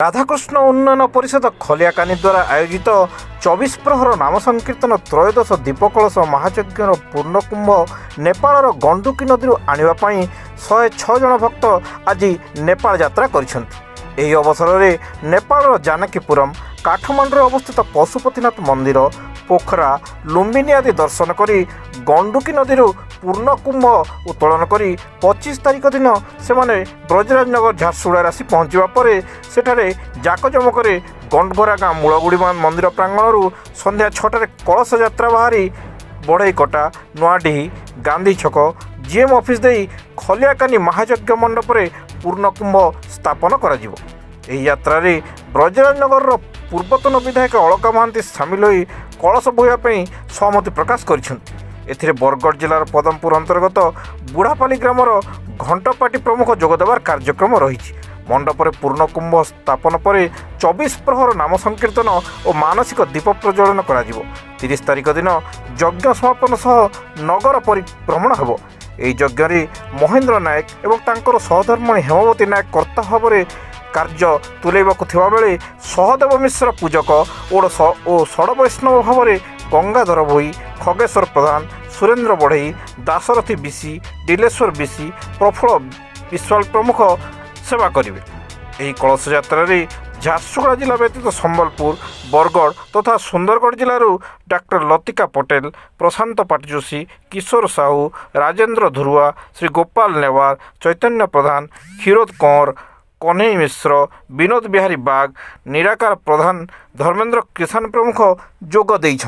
राधाकृष्ण उन्नयन परिषद खलियाकानी द्वारा आयोजित 24 प्रहर नाम संकीर्तन त्रयोदश दीपकलश महायज्ञर पूर्णकुंभ नेपाल गंडुकी नदी आने 106 जन भक्त आज नेपाल यात्रा करिसेंति। एही अवसर में नेपाल जानकीपुरम काठमांडू अवस्थित पशुपतिनाथ मंदिर पोखरा लुम्बिनी आदि दर्शन करी गंडुकी नदी पूर्णकुंभ उत्तोलन करी 25 तारिख दिन से ब्रजराजनगर झारसुगुड़ा आसी पहुँचा पर सेठारे जाकजमक गंडभरा गाँ मूलगुड़ी मंदिर प्रांगण संध्या 6टार कलश यात्रा बाहरी बढ़ईकटा नुआडीही गांधी छक जीएम ऑफिस दे खलियाकानी महायज्ञ मंडप में पूर्णकुंभ स्थापन करा जिवो। एही यात्रा रे ब्रजराजनगर पूर्वतन विधायक अलका महांती सामिल होई कलश बोहिबा सहमति प्रकाश करिसेंति। एथिरे बरगढ़ जिलार पदमपुर अंतर्गत बुढ़ापाली ग्रामर घंटपाटी प्रमुख जोगदेवार कार्यक्रम रही। मंडपर पूर्णकुंभ स्थापन पर 24 प्रहर नाम संकीर्तन और मानसिक दीप प्रज्वलन कर 30 तारिख दिन यज्ञ समापन सह नगर परिभ्रमण हेब। यह यज्ञ महेंद्र नायक एवं तांकर सहधर्मणी हेमवती नायक कर्ता भाव में कार्य तुलैवाक बेले सहदेव मिश्र पूजक और षड़ वैष्णव भाव में गंगाधर भोई खगेश्वर प्रधान सुरेन्द्र बढ़ई दाशरथी बिशी डिलेश्वर बिशी प्रफुल्ल विश्वाल प्रमुख सेवा करेंगे। यही कलश यात्रा झारसुगुड़ा जिला व्यतीत संबलपुर बरगढ़ तथा सुंदरगढ़ जिलूर डॉक्टर लतिका पटेल प्रशांत पाटजोशी किशोर साहू राजेंद्र धुरुआ श्री गोपाल नेवार चैतन्य प्रधान क्षीरोद कंवर कन्हई मिश्र विनोद बिहारी बाग निराकार प्रधान धर्मेंद्र किसान प्रमुख जोग देइछन्ति।